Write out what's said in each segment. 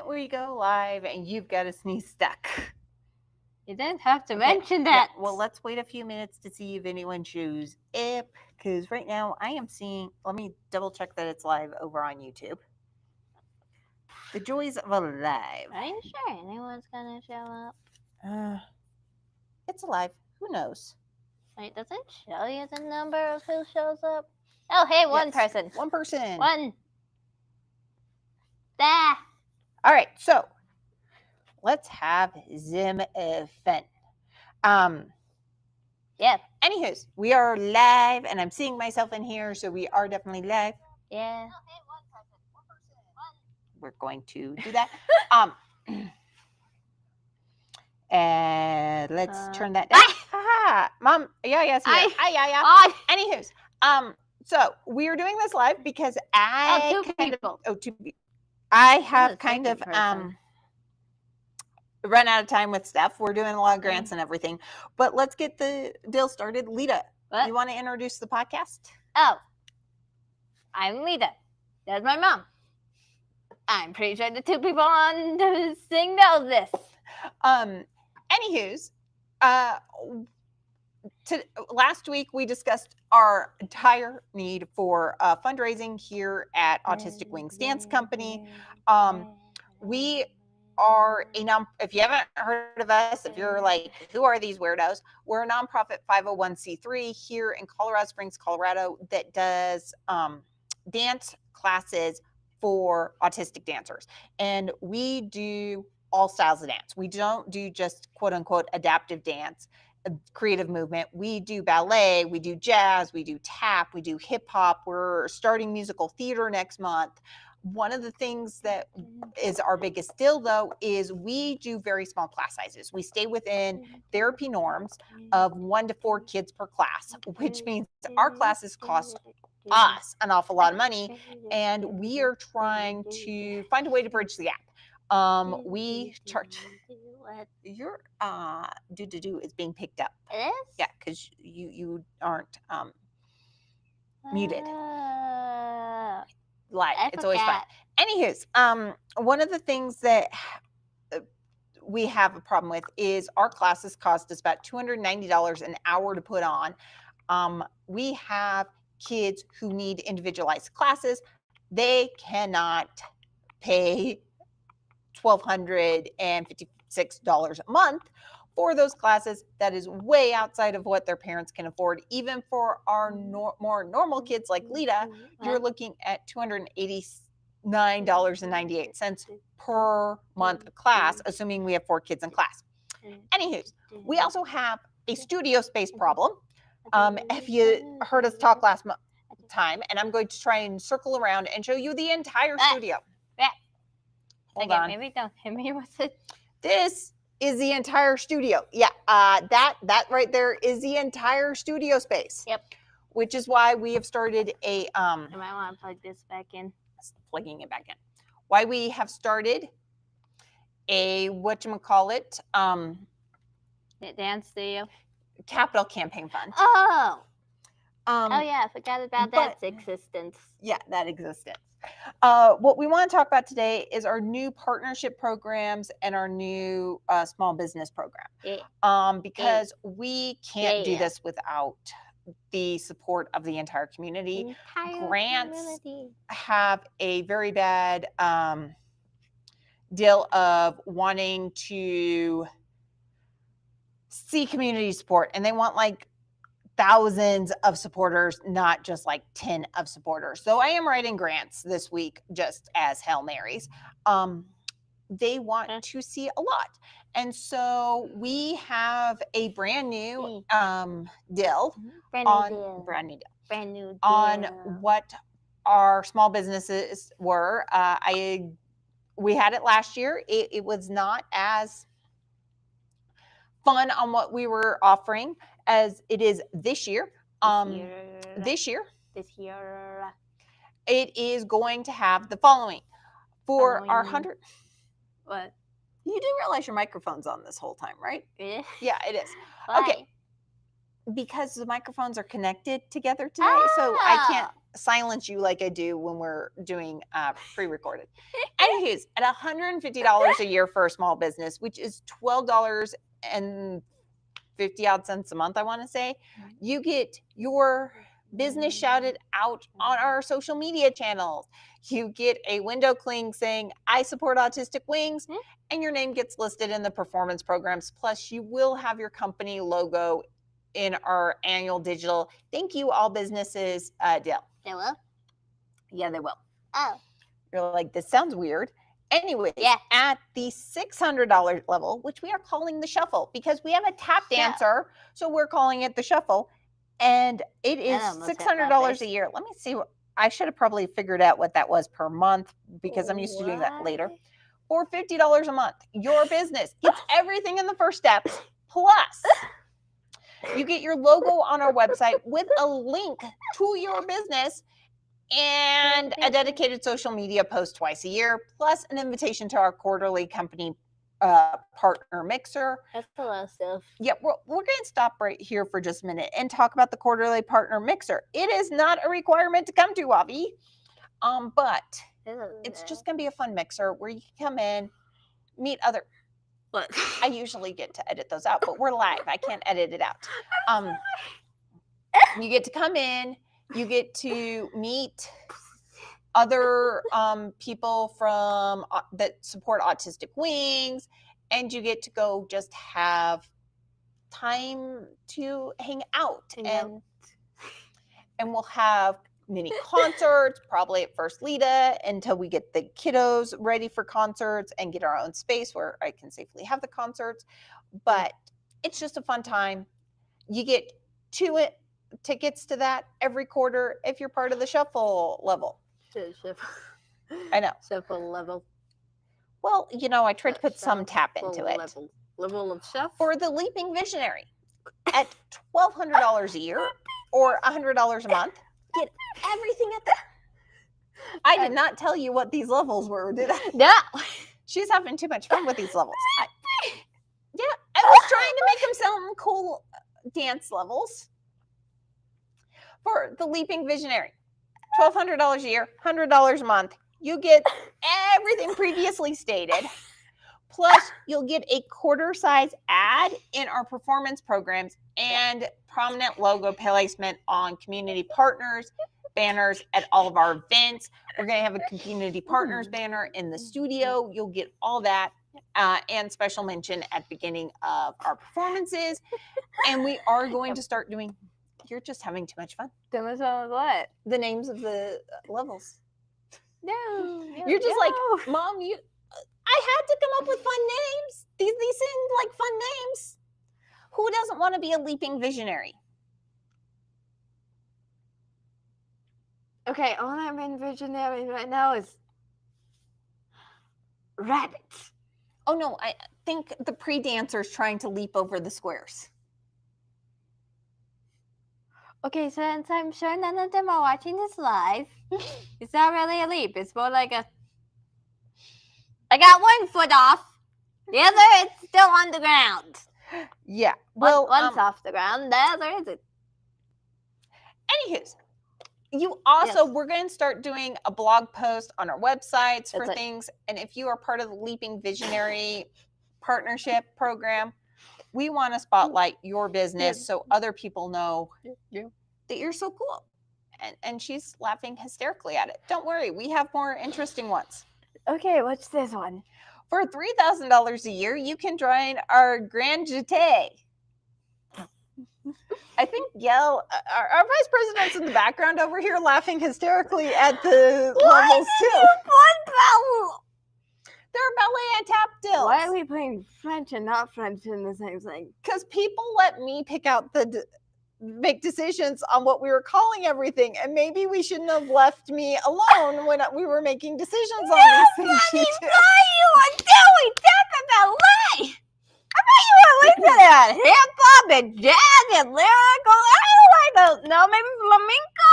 we go live and you've got a sneeze stuck. You didn't have to mention that. Yeah, well, let's wait a few minutes to see if anyone shows up, because right now I am seeing, let me double check that it's live over on YouTube. The joys of a live. Are you sure anyone's gonna show up? It's alive. Who knows? Wait, does it show you the number of who shows up? Oh, hey, one Yes, person. One person. One. There. All right, so let's have some fun. Yeah. Anywho's, we are live, and I'm seeing myself in here, so we are definitely live. Yeah. We're going to do that. And let's turn that down. Haha, Mom. Yeah. Hi. Anywho's, so we're doing this live because I have kind of run out of time with stuff. We're doing a lot of grants and everything, but let's get the deal started. Leta, you want to introduce the podcast? Oh, I'm Leta. That's my mom. I'm pretty sure the two people on the thing know this. Anywho's, last week we discussed our entire need for fundraising here at Autistic Wings Dance Company. We are if you haven't heard of us, if you're like, who are these weirdos? We're a nonprofit 501c3 here in Colorado Springs, Colorado, that does dance classes for autistic dancers. And we do all styles of dance. We don't do just quote unquote adaptive dance, creative movement. We do ballet, we do jazz, we do tap, we do hip hop. We're starting musical theater next month. One of the things that is our biggest deal, though, is we do very small class sizes. We stay within therapy norms of 1 to 4 kids per class, which means our classes cost us an awful lot of money, and we are trying to find a way to bridge the gap. We charge. Your do is being picked up. It is? Yeah, because you aren't muted. Live. It's always fun. Anywho's, one of the things that we have a problem with is our classes cost us about $290 an hour to put on. We have kids who need individualized classes. They cannot pay $1,256 a month for those classes. That is way outside of what their parents can afford. Even for our more normal kids like Leta, you're looking at $289.98 per month class, assuming we have 4 kids in class. Anywho, we also have a studio space problem. If you heard us talk last time, and I'm going to try and circle around and show you the entire studio. Hold on. Maybe don't hit me with it. This is the entire studio. Yeah, that right there is the entire studio space. Yep. Which is why we have started a I might want to plug this back in. Plugging it back in. Why we have started a whatchamacallit, dance studio. Capital Campaign Fund. Oh. Oh yeah, I forgot about that existence. Yeah, that existence. What we want to talk about today is our new partnership programs and our new small business program. Because we can't do this without the support of the entire community. Grants have a very bad deal of wanting to see community support, and they want like thousands of supporters, not just like 10 of supporters. So I am writing grants this week just as Hail Marys. They want to see a lot. And so we have a brand new deal on what our small businesses were. We had it last year. It was not as fun on what we were offering as it is this year. This year, it is going to have the following. For our 100. What? You do realize your microphone's on this whole time, right? It is? Yeah, it is. Why? Okay. Because the microphones are connected together today, so I can't silence you like I do when we're doing pre-recorded. Anyways, at $150 a year for a small business, which is $12.50 a month, I want to say, you get your business shouted out on our social media channels. You get a window cling saying, I support Autistic Wings, and your name gets listed in the performance programs. Plus, you will have your company logo in our annual digital thank you all businesses deal. They will? Yeah, they will. Oh. You're like, this sounds weird. Anyways, Yeah. at the $600 level, which we are calling the shuffle because we have a tap dancer, so we're calling it the shuffle, and it is $600 a year. Let me see. I should have probably figured out what that was per month because I'm used to doing that later. For $50 a month, your business gets everything in the first steps, plus you get your logo on our website with a link to your business and a dedicated social media post twice a year, plus an invitation to our quarterly company partner mixer. That's a lot of stuff. Yeah, we're going to stop right here for just a minute and talk about the quarterly partner mixer. It is not a requirement to come to, Avi, but it's just going to be a fun mixer where you can come in, meet other. What? I usually get to edit those out, but we're live. I can't edit it out. You get to come in. You get to meet other people from that support Autistic Wings, and you get to go just have time to hang out. And we'll have mini concerts, probably at first Leta, until we get the kiddos ready for concerts and get our own space where I can safely have the concerts. But it's just a fun time. You get tickets to that every quarter if you're part of the shuffle level. I know. Shuffle level. Well, I tried to put some tap into it. Level of shuffle. For the Leaping Visionary, at $1,200 a year or $100 a month, get everything at the. I did not tell you what these levels were, did I? No. She's having too much fun with these levels. I was trying to make them sound cool dance levels. For the Leaping Visionary, $1,200 a year, $100 a month. You get everything previously stated. Plus, you'll get a quarter-size ad in our performance programs and prominent logo placement on community partners, banners at all of our events. We're going to have a community partners banner in the studio. You'll get all that and special mention at the beginning of our performances. And we are going to start doing... You're just having too much fun. Too much fun with what? The names of the levels. No. You're just like, Mom, I had to come up with fun names. These seem like fun names. Who doesn't want to be a Leaping Visionary? Okay, all I'm in visionary right now is rabbits. Oh no, I think the pre-dancer's trying to leap over the squares. Okay, since I'm sure none of them are watching this live, it's not really a leap. It's more like a... I got one foot off. The other is still on the ground. Yeah. Well, one's off the ground. The other isn't. Anywho, you also, we're going to start doing a blog post on our websites for things. And if you are part of the Leaping Visionary Partnership Program, we want to spotlight your business so other people know that you're so cool. And she's laughing hysterically at it. Don't worry, we have more interesting ones. Okay, what's this one? For $3,000 a year, you can join our Grand Jeté. I think our vice president's in the background over here laughing hysterically at the levels too. They're ballet and tap dills. Why are we playing French and not French in the same thing? Because people let me pick out make decisions on what we were calling everything, and maybe we shouldn't have left me alone when we were making decisions on these things. You were doing tap ballet. I thought you were listening to that hip hop and jazz and lyrical. I don't know, maybe flamenco.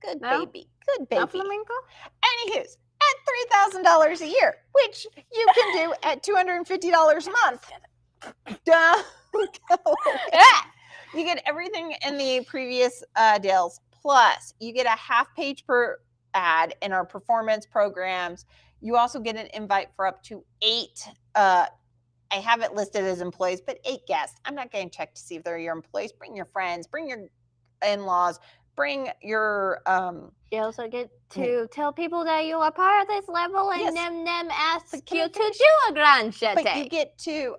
Good baby. Good baby. Not flamenco? Anywho's, at $3,000 a year, which you can do at $250 a month. Duh. You get everything in the previous deals. Plus, you get a half page per ad in our performance programs. You also get an invite for up to 8. I have it listed as employees, but 8 guests. I'm not going to check to see if they're your employees. Bring your friends, bring your in-laws, bring your You also get to tell people that you are part of this level and Yes. them ask But you can I to finish? do a grand But you chate. get to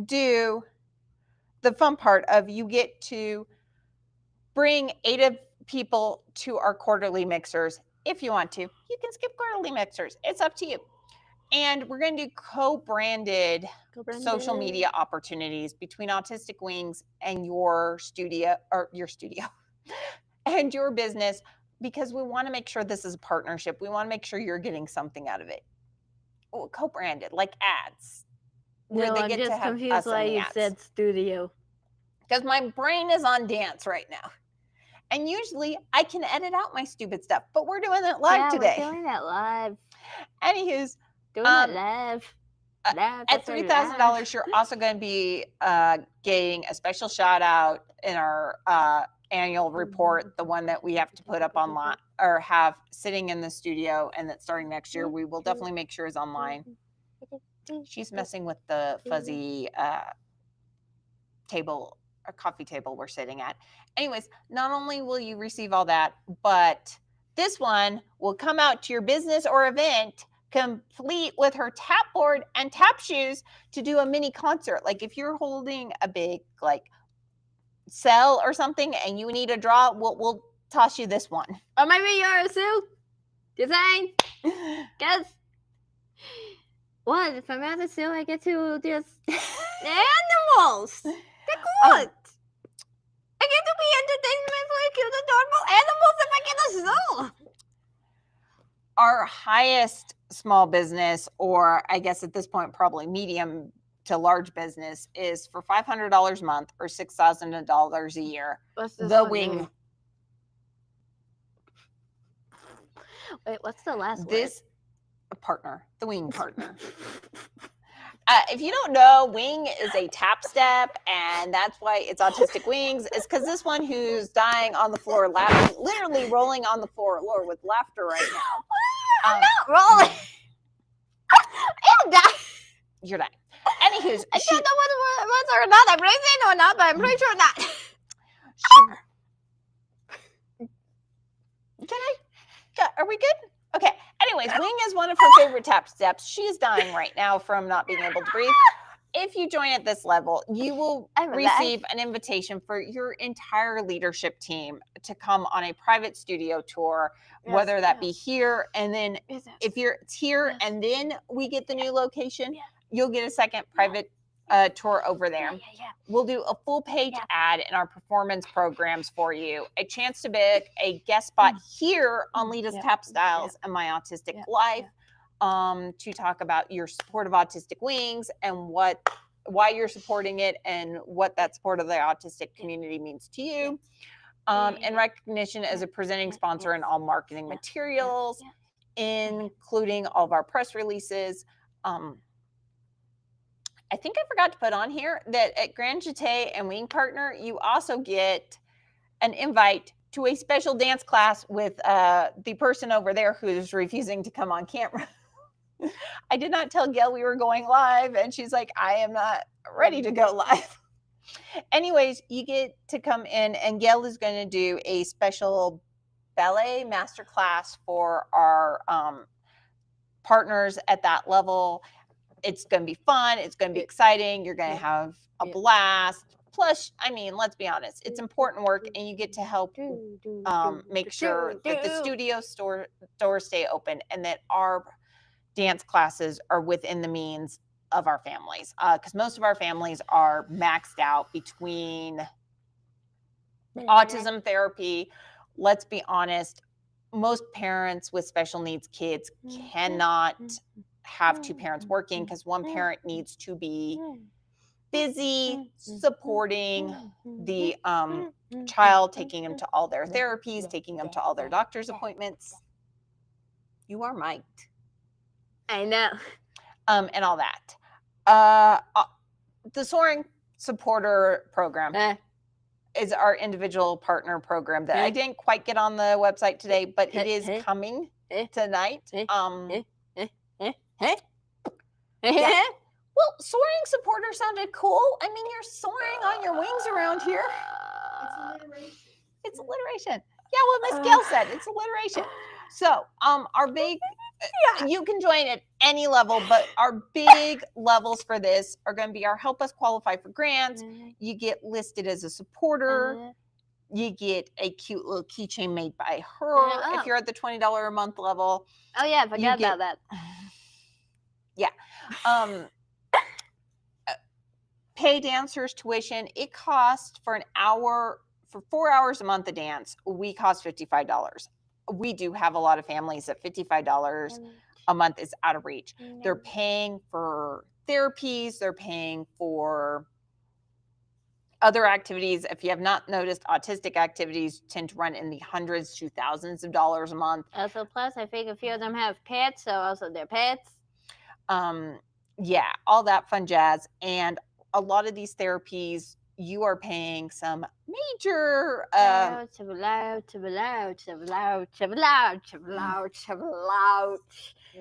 do the fun part of you get to bring 8 of people to our quarterly mixers if you want to. You can skip quarterly mixers. It's up to you. And we're going to do co-branded social media opportunities between Autistic Wings and your studio and your business, because we want to make sure this is a partnership. We want to make sure you're getting something out of it. Co-branded, like ads. No, I'm just confused why you said studio. Because my brain is on dance right now. And usually I can edit out my stupid stuff, but we're doing it live today. Yeah, we're doing it live. Anywho's doing it live. At $3,000, you're also going to be getting a special shout out in our annual report, the one that we have to put up online or have sitting in the studio, and that starting next year we will definitely make sure is online. She's messing with the fuzzy table or coffee table we're sitting at. Anyways, not only will you receive all that, but this one will come out to your business or event complete with her tap board and tap shoes to do a mini concert. Like if you're holding a big like cell or something and you need a draw, we'll toss you this one. Or maybe you're a suit design. Guess what? If I'm at the zoo, I get to just animals. They're good. I get to be entertained by cute, adorable animals if I get a zoo. Our highest small business, or I guess at this point probably medium to large business, is for $500 a month or $6,000 a year. What's the wing. Name? Wait, what's the last this word? Partner, the wing partner. If you don't know, wing is a tap step, and that's why it's Autistic Wings. It's because this one who's dying on the floor, laughing, literally rolling on the floor with laughter right now. I'm not rolling. I'm dying. You're dying. Anywho's, I don't know whether or not I'm raising or not, but I'm pretty sure not. Are we good? Okay. Anyways, wing is one of her favorite tap steps. She's dying right now from not being able to breathe. If you join at this level, you will receive an invitation for your entire leadership team to come on a private studio tour, whether that be here, and then if it's here and then we get the new location, you'll get a second private tour over there. We'll do a full page ad in our performance programs for you, a chance to book a guest spot here on Leta Tap Styles and My Autistic Life, to talk about your support of Autistic Wings and why you're supporting it and what that support of the autistic community means to you. And recognition as a presenting sponsor in all marketing materials, including all of our press releases. I think I forgot to put on here that at Grand Jeté and Wing Partner, you also get an invite to a special dance class with the person over there who's refusing to come on camera. I did not tell Gail we were going live, and she's like, I am not ready to go live. Anyways, you get to come in, and Gail is going to do a special ballet masterclass for our partners at that level. It's going to be fun. It's going to be exciting. You're going to have a blast. Plus, I mean, let's be honest, it's important work, and you get to help make sure that the studio doors stay open and that our dance classes are within the means of our families. Because most of our families are maxed out between autism therapy. Let's be honest, most parents with special needs kids cannot have two parents working because one parent needs to be busy supporting the child, taking them to all their therapies, taking them to all their doctor's appointments. You are mic'd. I know. And all that. The soaring supporter program is our individual partner program that I didn't quite get on the website today, but it is coming tonight. Yeah. Well, soaring supporter sounded cool. I mean, you're soaring on your wings around here. It's alliteration. Yeah, well, Miss Gail said it's alliteration. So, our big, you can join at any level, but our big levels for this are going to be our help us qualify for grants. You get listed as a supporter. You get a cute little keychain made by her if you're at the $20 a month level. Oh yeah, forget about that. Yeah. Pay dancers tuition. It costs for an hour, for 4 hours a month of dance, we cost $55. We do have a lot of families that $55 a month is out of reach. They're paying for therapies. They're paying for other activities. If you have not noticed, autistic activities tend to run in the hundreds to thousands of dollars a month. Also, plus, I think a few of them have pets, so also their pets. Yeah, all that fun jazz. And a lot of these therapies, you are paying some major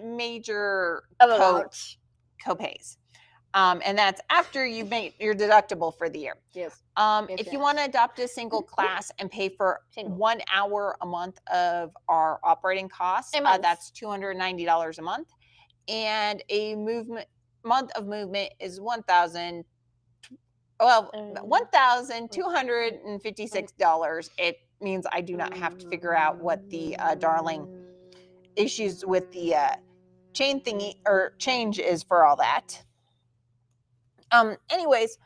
major co-pays. And that's after you've made your deductible for the year. Yes. If you want to adopt a single class and pay for 1 hour a month of our operating costs, that's $290 a month. And a month of movement is $1,256. It means I do not have to figure out what the darling issues with the chain thingy or change is for all that. Anyways,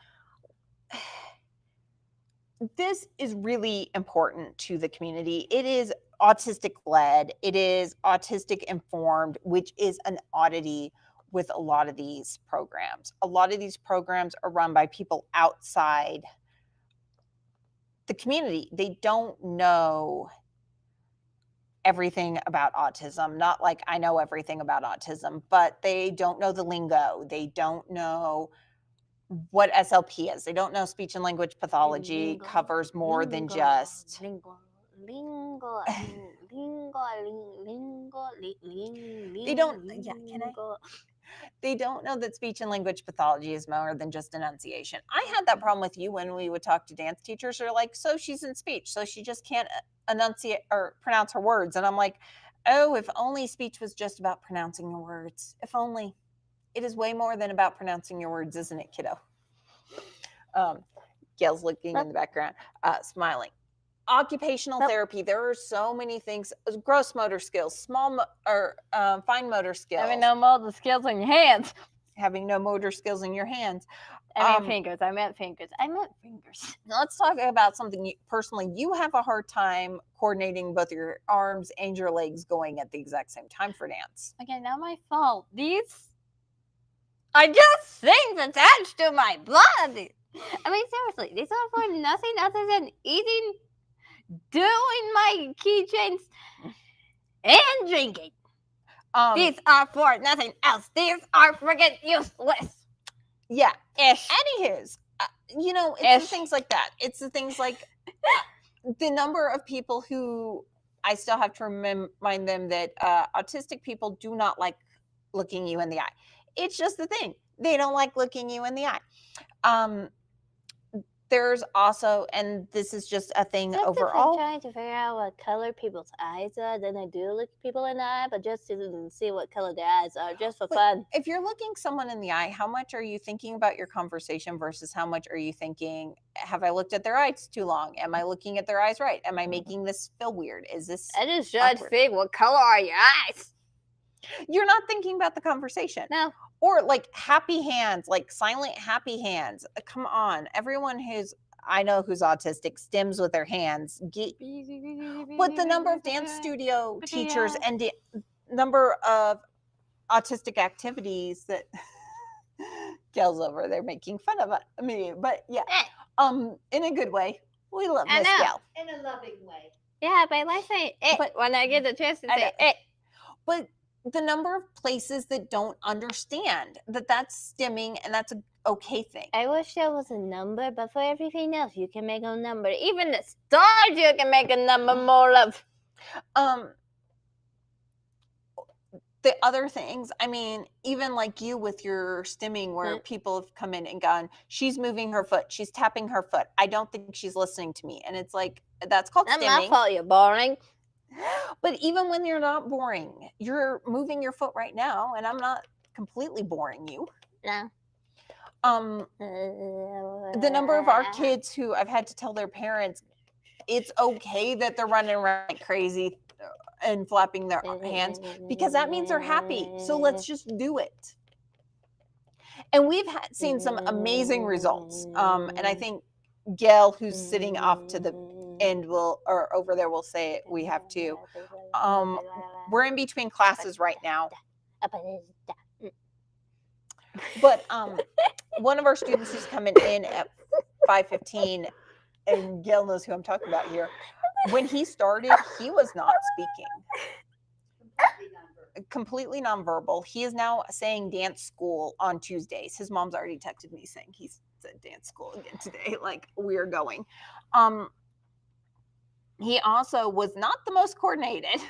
this is really important to the community. It is autistic led. It is autistic informed, which is an oddity with a lot of these programs. A lot of these programs are run by people outside the community. They don't know everything about autism. Not like I know everything about autism, but they don't know the lingo. They don't know what SLP is. They don't know speech and language pathology covers more than just they don't they don't know that speech and language pathology is more than just enunciation. I had that problem with you when we would talk to dance teachers. They're like, so she's in speech, so she just can't enunciate or pronounce her words. And I'm like, oh, if only speech was just about pronouncing your words. If only. It is way more than about pronouncing your words, isn't it, kiddo? Gail's looking in the background, smiling. Occupational therapy. There are so many things. Gross motor skills, fine motor skills. Having no motor skills in your hands. Having no motor skills in your hands. I meant fingers. Let's talk about something personally. You have a hard time coordinating both your arms and your legs going at the exact same time for dance. Okay, not my fault. These are just things attached to my body. I mean, seriously, these are for nothing other than eating, doing my keychains, and drinking. These are for nothing else. These are friggin' useless. Yeah. Anywho's, it's the things like that. It's the things like the number of people who I still have to remind them that autistic people do not like looking you in the eye. It's just the thing. They don't like looking you in the eye. There's also, and this is just a thing overall. I'm trying to figure out what color people's eyes are. Then I do look people in the eye, but just to see what color their eyes are, just for fun. If you're looking someone in the eye, how much are you thinking about your conversation versus how much are you thinking, have I looked at their eyes too long? Am I looking at their eyes right? Am I making this feel weird? Is this I just try to think, what color are your eyes? You're not thinking about the conversation. No. Or like happy hands, like silent happy hands. Come on. Everyone I know who's autistic stims with their hands. But the number of dance studio teachers and the number of autistic activities that Gail's over there making fun of me. But yeah, in a good way. We love Miss Gail. In a loving way. Yeah, but I like saying it when I get the chance to say it. But the number of places that don't understand that that's stimming and that's an okay thing. I wish there was a number, but for everything else, you can make a number. Even the stars, you can make a number more of. The other things, I mean, even like you with your stimming where people have come in and gone, she's moving her foot, she's tapping her foot. I don't think she's listening to me. And it's like, that's called Not stimming. my fault you're boring. But even when you're not boring, you're moving your foot right now, and I'm not completely boring you. No. The number of our kids who I've had to tell their parents it's okay that they're running around like crazy and flapping their hands because that means they're happy. So let's just do it. And we've seen some amazing results. And I think Gail, who's sitting off to the end, or over there, will say it. We have to. We're in between classes right now. But one of our students who's coming in at 5:15, and Gail knows who I'm talking about here. When he started, he was not speaking. Completely nonverbal. He is now saying dance school on Tuesdays. His mom's already texted me saying he's at dance school again today. Like, we're going. He also was not the most coordinated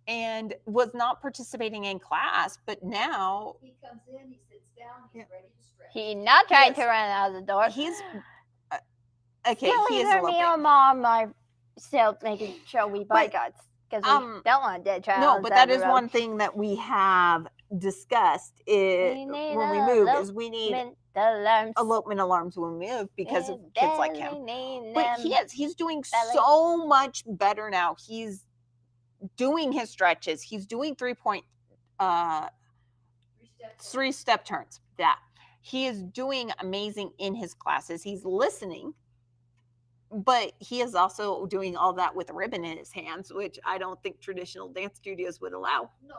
and was not participating in class, but now he comes in, he sits down, he's ready to stretch. He's not trying to run out of the door. He's okay. Still He is either me or mom are still making sure we buy guts because we don't want a dead child. No, but that is one thing that we have discussed when we move is we need elopement alarms when we move because of kids like him. But he's doing so much better now. He's doing his stretches. He's doing 3-step turns. Yeah. He is doing amazing in his classes. He's listening, but he is also doing all that with a ribbon in his hands, which I don't think traditional dance studios would allow. No,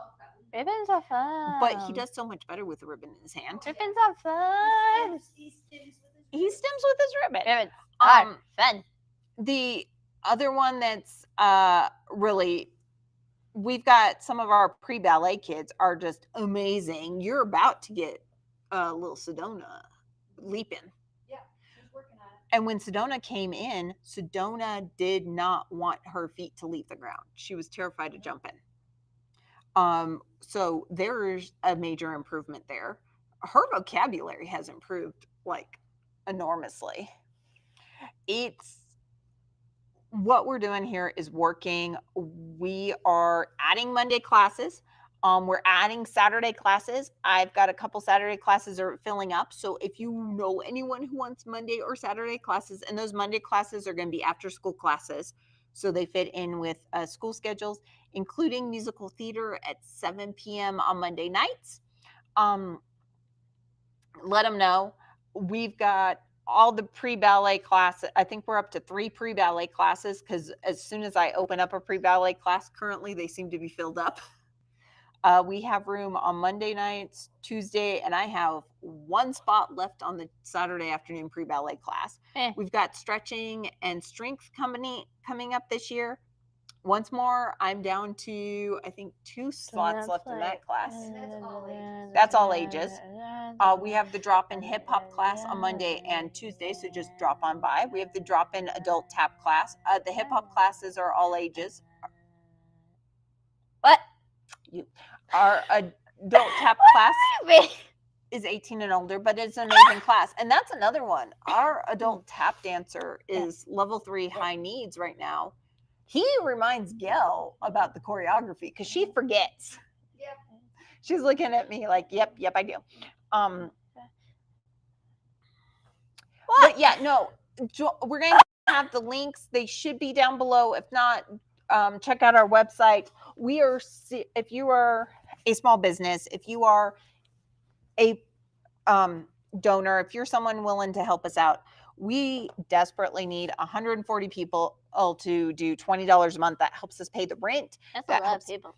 ribbons are fun. But he does so much better with a ribbon in his hand. Ribbons are fun. He stems with his ribbon. Ribbons are fun. The other one that's really, we've got some of our pre-ballet kids are just amazing. You're about to get little Sedona leaping. Yeah, she's working on it. And when Sedona came in, Sedona did not want her feet to leave the ground. She was terrified of jumping. So there's a major improvement there. Her vocabulary has improved like enormously. It's what we're doing here is working. We are adding Monday classes. We're adding Saturday classes. I've got a couple Saturday classes are filling up. So if you know anyone who wants Monday or Saturday classes, and those Monday classes are going to be after school classes, so they fit in with school schedules, including musical theater at 7 p.m. on Monday nights. Let them know. We've got all the pre-ballet classes. I think we're up to 3 pre-ballet classes because as soon as I open up a pre-ballet class, currently they seem to be filled up. We have room on Monday nights, Tuesday, and I have 1 spot left on the Saturday afternoon pre-ballet class. We've got stretching and strength coming up this year. Once more, I'm down to, I think, 2 slots left in that class. That's all ages. We have the drop-in hip-hop class on Monday and Tuesday, so just drop on by. We have the drop-in adult tap class. The hip-hop classes are all ages. What? Our adult tap class is 18 and older, but it's an amazing class. And that's another one. Our adult tap dancer is level 3 high needs right now. He reminds Gail about the choreography because she forgets. Yep. She's looking at me like, yep, I do. But yeah, no, we're going to have the links. They should be down below. If not, check out our website. If you are a small business, if you are a donor, if you're someone willing to help us out, we desperately need 140 people to do $20 a month. That helps us pay the rent. That's a lot of people.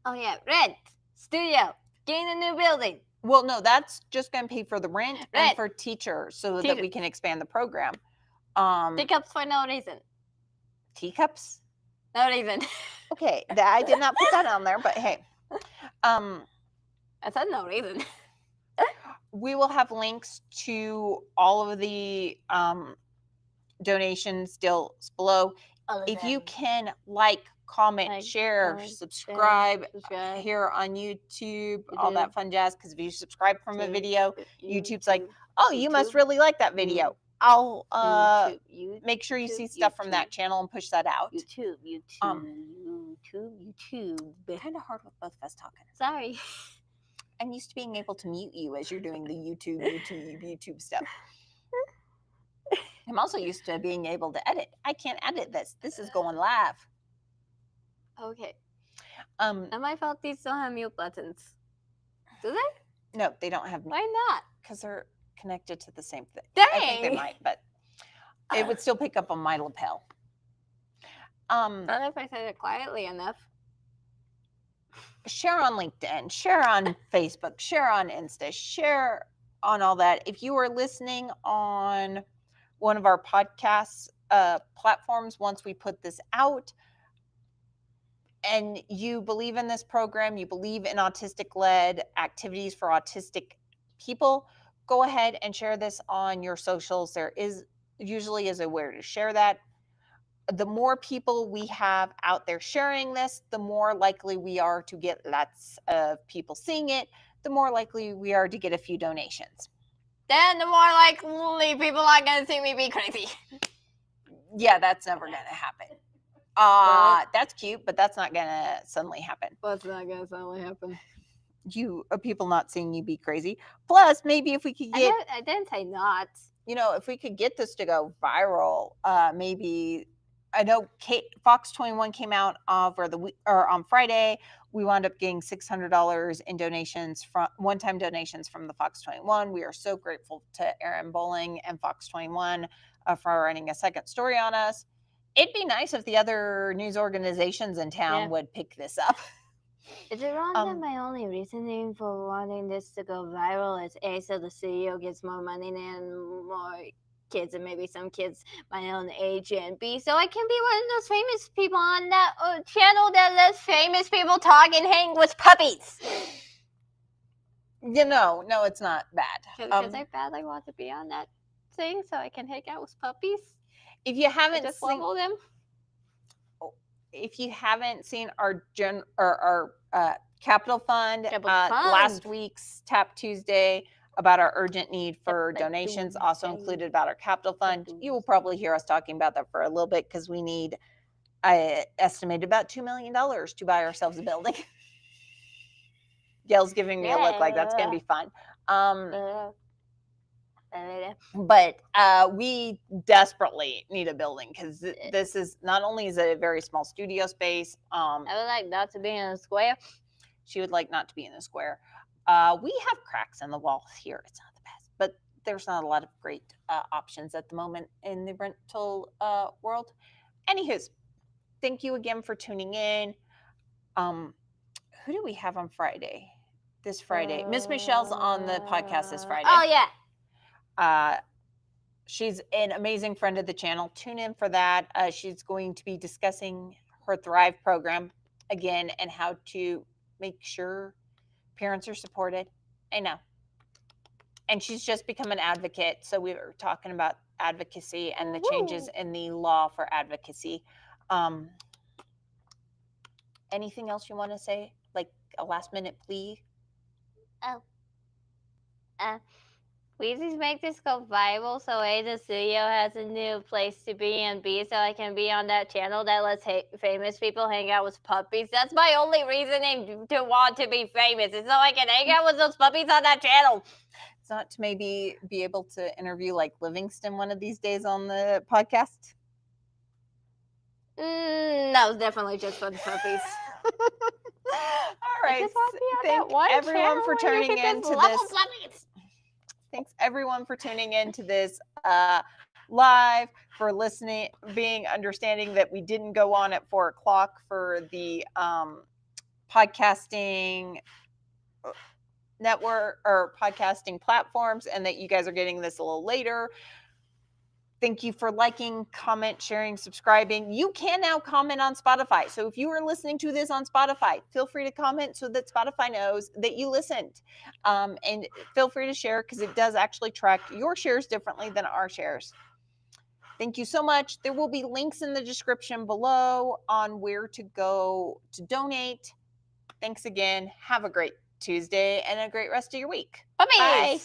Oh yeah, rent, studio, getting a new building. Well, no, that's just going to pay for the rent and for teachers so that we can expand the program. Teacups for no reason. Teacups? No reason. Okay, I did not put that on there, but hey. I said no reason. We will have links to all of the donations still below. If you can comment, share, subscribe here on YouTube, all that fun jazz, because if you subscribe from a video, YouTube's like, oh, you must really like that video. I'll make sure you see stuff from that channel and push that out. YouTube. Kind of hard with both of us talking. Sorry. I'm used to being able to mute you as you're doing the YouTube stuff. I'm also used to being able to edit. I can't edit this. This is going live. Okay. And my fault these don't have mute buttons. Do they? No, they don't have. Why not? Because they're connected to the same thing. Dang. I think they might, but it would still pick up on my lapel. Not if I said it quietly enough. Share on LinkedIn, share on Facebook, share on Insta, share on all that. If you are listening on one of our podcast platforms, once we put this out, and you believe in this program, you believe in autistic-led activities for autistic people, go ahead and share this on your socials. There usually is a way to share that. The more people we have out there sharing this, the more likely we are to get lots of people seeing it, the more likely we are to get a few donations. Then the more likely people are going to see me be crazy. Yeah, that's never going to happen. That's cute, but that's not going to suddenly happen. What's not going to suddenly happen? People not seeing you be crazy. Plus, maybe if we could get... I didn't say not. If we could get this to go viral, maybe... I know Fox 21 came out on Friday. We wound up getting $600 in donations from one-time donations from the Fox 21. We are so grateful to Aaron Bowling and Fox 21 for running a second story on us. It'd be nice if the other news organizations in town would pick this up. Is it wrong that my only reasoning for wanting this to go viral is A, so the CEO gets more money and more kids, and maybe some kids my own age, and B, so I can be one of those famous people on that channel that lets famous people talk and hang with puppies? No, it's not bad. Because I badly want to be on that thing so I can hang out with puppies. If you haven't just level them. If you haven't seen our Capital Fund, last week's Tap Tuesday about our urgent need for donations also included about our Capital Fund. You will probably hear us talking about that for a little bit because we need, I estimated, about $2 million to buy ourselves a building. Gail's giving me a look like that's going to be fun. But we desperately need a building because this is not only is it a very small studio space. I would like not to be in a square. She would like not to be in a square. We have cracks in the walls here. It's not the best, but there's not a lot of great options at the moment in the rental world. Anywho's, thank you again for tuning in. Who do we have on Friday? This Friday. Miss Michelle's on the podcast this Friday. Oh, yeah. She's an amazing friend of the channel. Tune in for that. She's going to be discussing her Thrive program again and how to make sure parents are supported. I know. And she's just become an advocate. So we were talking about advocacy and the changes in the law for advocacy. Anything else you want to say? Like a last minute plea? Please just make this go viral so A, the studio has a new place to be, and B, so I can be on that channel that lets famous people hang out with puppies. That's my only reasoning to want to be famous, is so I can hang out with those puppies on that channel. It's not to maybe be able to interview like Livingston one of these days on the podcast? No, definitely just for the puppies. All right. Thank everyone for tuning in to this. Thanks everyone for tuning in to this live, for listening, being understanding that we didn't go on at 4:00 for the podcasting network or podcasting platforms, and that you guys are getting this a little later. Thank you for liking, comment, sharing, subscribing. You can now comment on Spotify. So if you are listening to this on Spotify, feel free to comment so that Spotify knows that you listened. And feel free to share because it does actually track your shares differently than our shares. Thank you so much. There will be links in the description below on where to go to donate. Thanks again. Have a great Tuesday and a great rest of your week. Puppies! Bye.